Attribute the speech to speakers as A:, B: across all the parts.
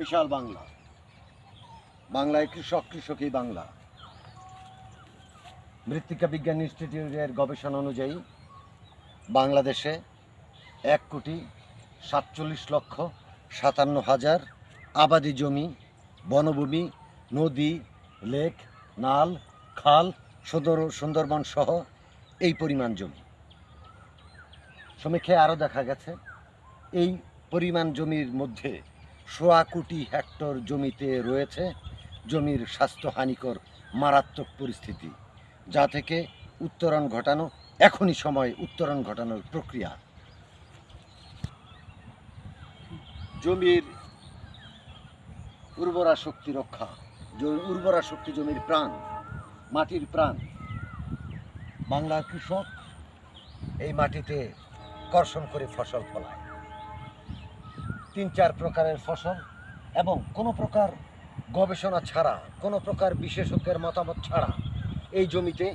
A: বিশাল বাংলা। বাংলায় কৃষক, কৃষকই বাংলা। মৃত্তিকা বিজ্ঞান ইনস্টিটিউটের গবেষণা অনুযায়ী বাংলাদেশে 1,47,57,000 আবাদি জমি, বনভূমি, নদী, লেক, নাল, খাল, সুন্দরবন সহ এই পরিমাণ জমি। সমীক্ষায় আরও দেখা গেছে এই পরিমাণ জমির মধ্যে 1.25 কোটি হেক্টর জমিতে রয়েছে জমির স্বাস্থ্যহানিকর মারাত্মক পরিস্থিতি, যা থেকে উত্তরণ ঘটানো এখনই সময় উত্তরণ ঘটানোর প্রক্রিয়া। জমির উর্বরা শক্তি রক্ষা। উর্বরা শক্তি জমির প্রাণ, মাটির প্রাণ। বাংলার কৃষক এই মাটিতে কর্ষণ করে ফসল ফলায়। 3-4 প্রকারের ফসল এবং কোনো প্রকার গবেষণা ছাড়া, কোনো প্রকার বিশেষজ্ঞের মতামত ছাড়া এই জমিতে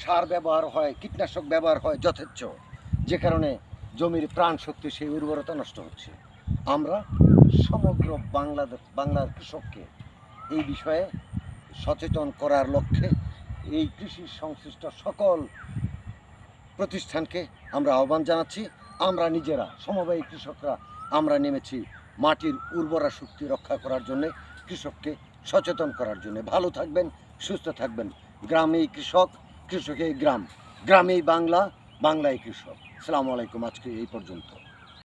A: সার ব্যবহার হয়, কীটনাশক ব্যবহার হয় যথেচ্ছ, যে কারণে জমির প্রাণ শক্তি, সেই উর্বরতা নষ্ট হচ্ছে। আমরা সমগ্র বাংলার কৃষককে এই বিষয়ে সচেতন করার লক্ষ্যে এই কৃষি সংশ্লিষ্ট সকল প্রতিষ্ঠানকে আমরা আহ্বান জানাচ্ছি। আমরা নিজেরা সমবায়ী কৃষকরা আমরা নেমেছি মাটির উর্বরা শক্তি রক্ষা করার জন্যে, কৃষককে সচেতন করার জন্য। ভালো থাকবেন, সুস্থ থাকবেন। গ্রামেই কৃষক, কৃষকেই গ্রাম, গ্রামেই বাংলা, বাংলায় কৃষক। আসসালামু আলাইকুম। আজকে এই পর্যন্ত।